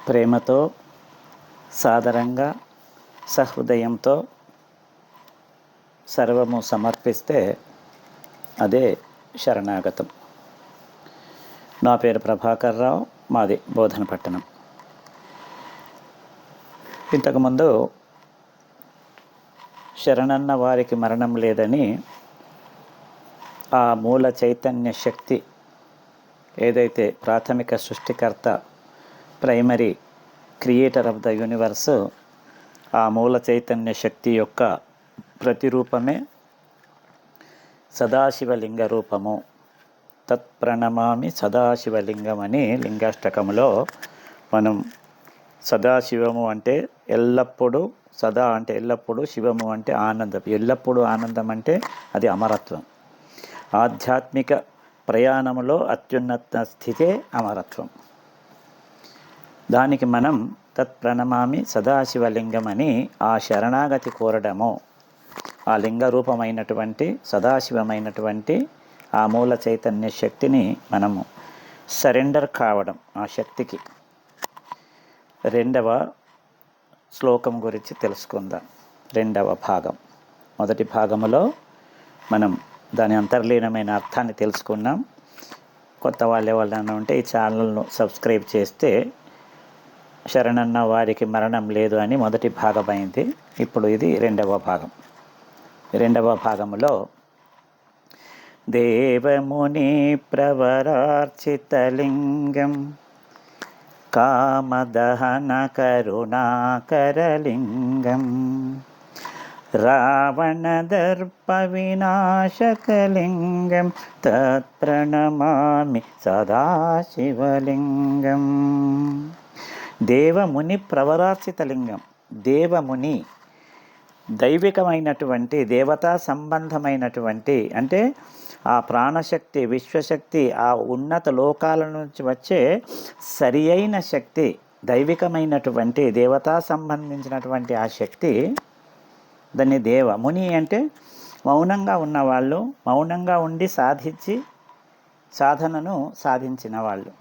ప్రేమతో, సాదరంగా, సహృదయంతో సర్వము సమర్పిస్తే అదే శరణాగతం. నా పేరు ప్రభాకర్ రావు, మాది బోధనపట్టణం. ఇంతకుముందు శరణన్న వారికి మరణం లేదని ఆ మూల చైతన్య శక్తి ఏదైతే ప్రాథమిక సృష్టికర్త, primary creator of the universe, ఆ మూల చైతన్య శక్తి యొక్క ప్రతిరూపమే సదాశివలింగ రూపము. తత్ప్రణమామి సదాశివలింగం అని లింగాష్టకములో మనం సదాశివము అంటే ఎల్లప్పుడూ, సదా అంటే ఎల్లప్పుడూ, శివము అంటే ఆనందం. ఎల్లప్పుడూ ఆనందం అంటే అది అమరత్వం. ఆధ్యాత్మిక ప్రయాణములో అత్యున్నత స్థితే అమరత్వం. దానికి మనం తత్ప్రణమామి సదాశివలింగం అని ఆ శరణాగతి కోరడము, ఆ లింగ రూపమైనటువంటి సదాశివమైనటువంటి ఆ మూల చైతన్య శక్తిని మనము సరెండర్ కావడం, ఆ శక్తికి. రెండవ శ్లోకం గురించి తెలుసుకుందాం. రెండవ భాగం. మొదటి భాగములో మనం దాని అంతర్లీనమైన అర్థాన్ని తెలుసుకున్నాం. కొత్త వాళ్ళు ఎవరైనా ఉంటే ఈ ఛానల్ను సబ్స్క్రైబ్ చేస్తే శరణన్న వారికి మరణం లేదు అని మొదటి భాగమైంది. ఇప్పుడు ఇది రెండవ భాగం. రెండవ భాగములో దేవముని ప్రవరార్చితలింగం కామదహన కరుణాకరలింగం రావణదర్ప వినాశకలింగం తత్ప్రణమామి సదాశివలింగం. దేవముని ప్రవరార్చితలింగం. దేవముని దైవికమైనటువంటి, దేవతా సంబంధమైనటువంటి, అంటే ఆ ప్రాణశక్తి, విశ్వశక్తి, ఆ ఉన్నత లోకాల నుంచి వచ్చే సరి అయిన శక్తి, దైవికమైనటువంటి దేవతా సంబంధించినటువంటి ఆ శక్తి, దాన్ని దేవ. ముని అంటే మౌనంగా ఉన్నవాళ్ళు, మౌనంగా ఉండి సాధనను సాధించిన వాళ్ళు.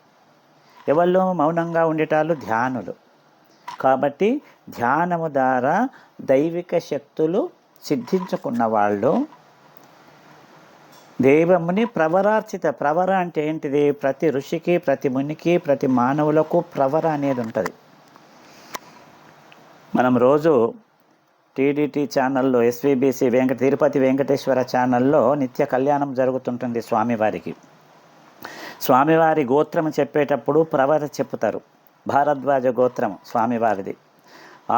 ఎవళ్ళు మౌనంగా ఉండేటాళ్ళు? ధ్యానులు. కాబట్టి ధ్యానము ద్వారా దైవిక శక్తులు సిద్ధించుకున్న వాళ్ళు దేవముని ప్రవరార్చిత. ప్రవర అంటే ఏంటిది? ప్రతి ఋషికి, ప్రతి మునికి, ప్రతి మానవులకు ప్రవర అనేది ఉంటుంది. మనం రోజు టీడీటీ ఛానల్లో, ఎస్వీబీసీ తిరుపతి వెంకటేశ్వర ఛానల్లో నిత్య కళ్యాణం జరుగుతుంటుంది స్వామివారికి. స్వామివారి గోత్రం చెప్పేటప్పుడు ప్రవర చెప్పుతారు. భారద్వాజ గోత్రం స్వామివారిది.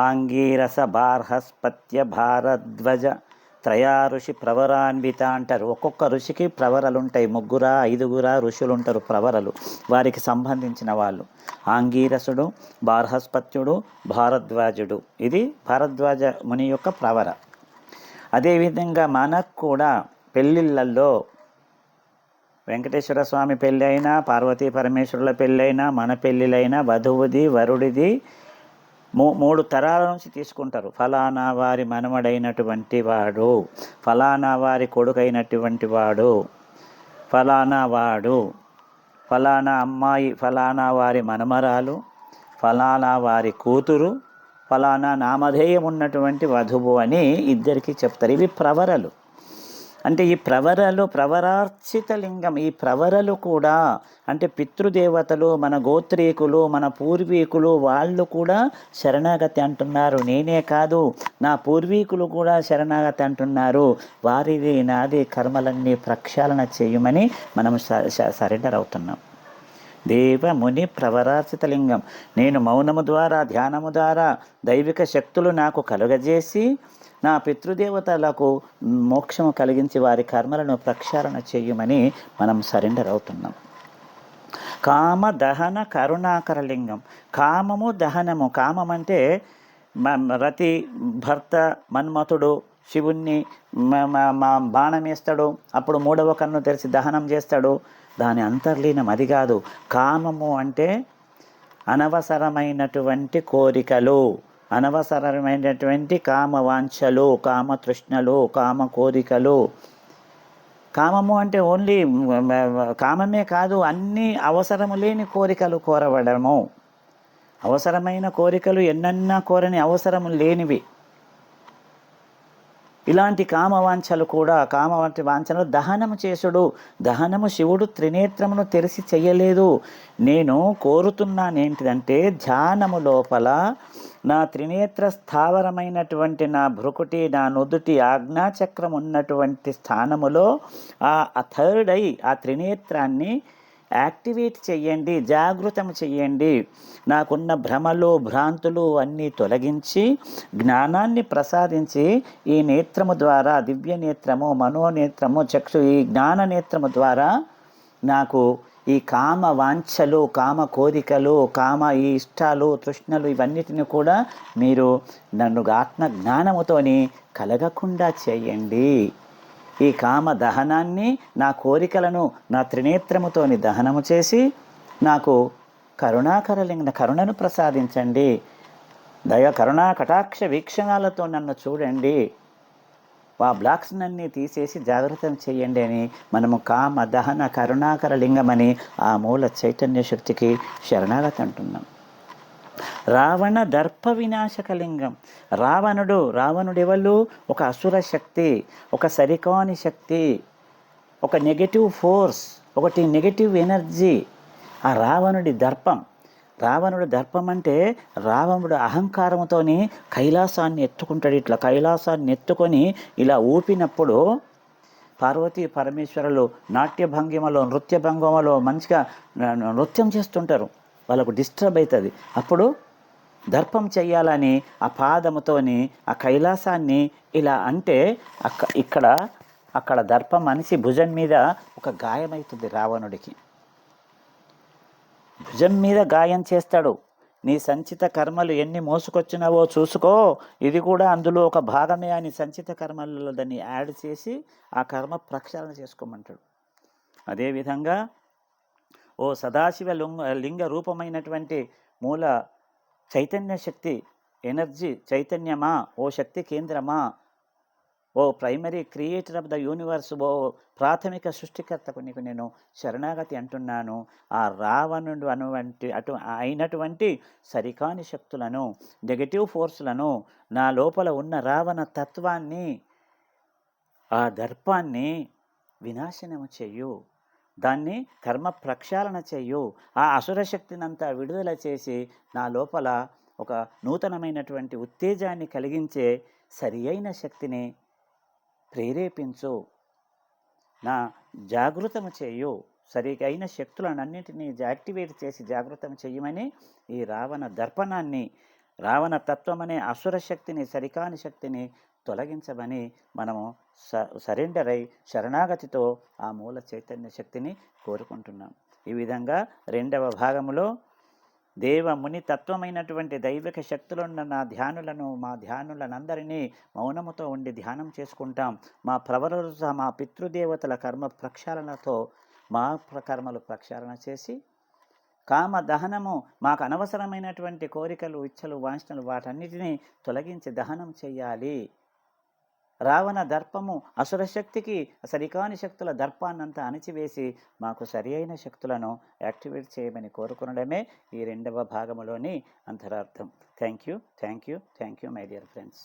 ఆంగీరస బార్హస్పత్య భారద్వజ త్రయా ఋషి ప్రవరాన్విత అంటారు. ఒక్కొక్క ఋషికి ప్రవరలు ఉంటాయి. 3, 5 ఋషులు ఉంటారు ప్రవరలు, వారికి సంబంధించిన వాళ్ళు. ఆంగీరసుడు, బార్హస్పత్యుడు, భారద్వాజుడు. ఇది భారద్వాజ ముని యొక్క ప్రవర. అదేవిధంగా మనకు కూడా పెళ్ళిళ్ళల్లో వెంకటేశ్వర స్వామి పెళ్ళి అయినా, పార్వతీ పరమేశ్వరుల పెళ్ళి అయినా, మన పెళ్ళిళ్ళైనా వధువుది వరుడిది 3 తరాల నుంచి తీసుకుంటారు. ఫలానా వారి మనవడైనటువంటి వాడు, ఫలానా వారి కొడుకైనటువంటి వాడు, ఫలానా వాడు, ఫలానా అమ్మాయి, ఫలానా వారి మనమరాలు, ఫలానా వారి కూతురు, ఫలానా నామధేయం ఉన్నటువంటి వధువు అని ఇద్దరికి చెప్తారు. ఇవి ప్రవరలు. అంటే ఈ ప్రవరలు, ప్రవరార్చిత లింగం. ఈ ప్రవరలు కూడా అంటే పితృదేవతలు, మన గోత్రీకులు, మన పూర్వీకులు, వాళ్ళు కూడా శరణాగతి అంటున్నారు. నేనే కాదు, నా పూర్వీకులు కూడా శరణాగతి అంటున్నారు. వారిది నాది కర్మలన్నీ ప్రక్షాళన చేయమని మనం సరెండర్ అవుతున్నాం. దేవముని ప్రవరార్చిత లింగం. నేను మౌనము ద్వారా, ధ్యానము ద్వారా దైవిక శక్తులు నాకు కలుగజేసి నా పితృదేవతలకు మోక్షము కలిగించి వారి కర్మలను ప్రక్షాళన చేయమని మనం సరెండర్ అవుతున్నాం. కామ దహన కరుణాకరలింగం. కామము, దహనము. కామం అంటే రతి భర్త మన్మథుడు శివుణ్ణి బాణం వేస్తాడు, అప్పుడు 3వ కన్ను తెరిచి దహనం చేస్తాడు. దాని అంతర్లీనం అది కాదు. కామము అంటే అనవసరమైనటువంటి కోరికలు, అనవసరమైనటువంటి కామవాంఛలు, కామతృష్ణలు, కామ కోరికలు. కామము అంటే ఓన్లీ కామమే కాదు, అన్ని అవసరము లేని కోరికలు కోరవడము. అవసరమైన కోరికలు ఎన్నన్నా కోరని అవసరం లేనివి. ఇలాంటి కామవాంఛలు కూడా కామవంటి వాంఛలు దహనము చేసుడు. దహనము శివుడు త్రినేత్రమును తెరిచి చెయ్యలేదు. నేను కోరుతున్నానేంటిదంటే ధ్యానము లోపల నా త్రినేత్ర స్థావరమైనటువంటి నా భృకుటి, నా నుదుటి ఆజ్ఞాచక్రం ఉన్నటువంటి స్థానములో ఆ థర్డ్ ఐ, ఆ త్రినేత్రాన్ని యాక్టివేట్ చెయ్యండి, జాగృతం చెయ్యండి. నాకున్న భ్రమలు భ్రాంతులు అన్నీ తొలగించి జ్ఞానాన్ని ప్రసాదించి ఈ నేత్రము ద్వారా, దివ్య నేత్రము, మనోనేత్రము, చక్షు, ఈ జ్ఞాన నేత్రము ద్వారా నాకు ఈ కామ వాంఛలు, కామ కోరికలు, కామ ఈ ఇష్టాలు, తృష్ణలు ఇవన్నిటిని కూడా మీరు నన్ను ఆత్మ జ్ఞానముతోని కలగకుండా చేయండి. ఈ కామ దహనాన్ని, నా కోరికలను నా త్రినేత్రముతోని దహనము చేసి నాకు కరుణను ప్రసాదించండి. కరుణా కటాక్ష వీక్షణాలతో నన్ను చూడండి. ఆ బ్లాక్స్నన్నీ తీసేసి జాగ్రత్త చేయండి అని మనము కామ దహన కరుణాకర లింగమని ఆ మూల చైతన్య శక్తికి శరణాగతి అంటున్నాం. రావణ దర్ప వినాశక లింగం. రావణుడెవళ్ళు? ఒక అసుర శక్తి, ఒక సరికాని శక్తి, ఒక నెగటివ్ ఫోర్స్, ఒకటి నెగటివ్ ఎనర్జీ. ఆ రావణుడి దర్పం అంటే రావణుడు అహంకారంతోని కైలాసాన్ని ఎత్తుకుంటాడు. ఇట్లా కైలాసాన్ని ఎత్తుకొని ఇలా ఊపినప్పుడు పార్వతీ పరమేశ్వరులు నాట్య భంగిమలో, నృత్య భంగిమలో మంచిగా నృత్యం చేస్తుంటారు. వాళ్ళకు డిస్టర్బ్ అవుతుంది. అప్పుడు దర్పం చెయ్యాలని ఆ పాదముతోని ఆ కైలాసాన్ని ఇలా అంటే అక్కడ దర్పం మనిషి భుజం మీద ఒక గాయమవుతుంది. రావణుడికి భుజం మీద గాయం చేస్తాడు. నీ సంచిత కర్మలు ఎన్ని మోసుకొచ్చినావో చూసుకో, ఇది కూడా అందులో ఒక భాగమే అని సంచిత కర్మలలో దాన్ని యాడ్ చేసి ఆ కర్మ ప్రక్షాళన చేసుకోమంటాడు. అదేవిధంగా ఓ సదాశివ లింగ రూపమైనటువంటి మూల చైతన్య శక్తి, ఎనర్జీ చైతన్యమా, ఓ శక్తి కేంద్రమా, ఓ primary creator of the universe, ఓ ప్రాథమిక సృష్టికర్తకు నీకు నేను శరణాగతి అంటున్నాను. ఆ రావణుడు అయినటువంటి సరికాని శక్తులను, నెగటివ్ ఫోర్సులను, నా లోపల ఉన్న రావణ తత్వాన్ని, ఆ దర్పాన్ని వినాశనము చెయ్యు. దాన్ని కర్మ ప్రక్షాళన చెయ్యు. ఆ అసుర శక్తినంతా విడుదల చేసి నా లోపల ఒక నూతనమైనటువంటి ఉత్తేజాన్ని కలిగించే సరి అయిన శక్తిని ప్రేరేపించు. నా జాగృతము చేయు. సరిగైన శక్తులనన్నింటినీ యాక్టివేట్ చేసి జాగృతం చెయ్యమని ఈ రావణ దర్పణాన్ని, రావణ తత్వం అనే అసుర శక్తిని, సరికాని శక్తిని తొలగించమని మనము సరెండర్ అయి శరణాగతితో ఆ మూల చైతన్య శక్తిని కోరుకుంటున్నాం. ఈ విధంగా రెండవ భాగములో దేవముని తత్వమైనటువంటి దైవిక శక్తులున్న మా ధ్యానులనందరినీ మౌనముతో ఉండి ధ్యానం చేసుకుంటాం. మా ప్రవరుల, మా పితృదేవతల కర్మ ప్రక్షాళనతో మా కర్మలు ప్రక్షాళన చేసి కామ దహనము, మాకు అనవసరమైనటువంటి కోరికలు, ఇచ్చలు, వాంఛనలు వాటన్నిటినీ తొలగించి దహనం చెయ్యాలి. రావణ దర్పము అసురశక్తికి, సరికాని శక్తుల దర్పాన్నంతా అణిచివేసి మాకు సరి అయిన శక్తులను యాక్టివేట్ చేయమని కోరుకునడమే ఈ రెండవ భాగములోని అంతరార్థం. Thank you my dear friends.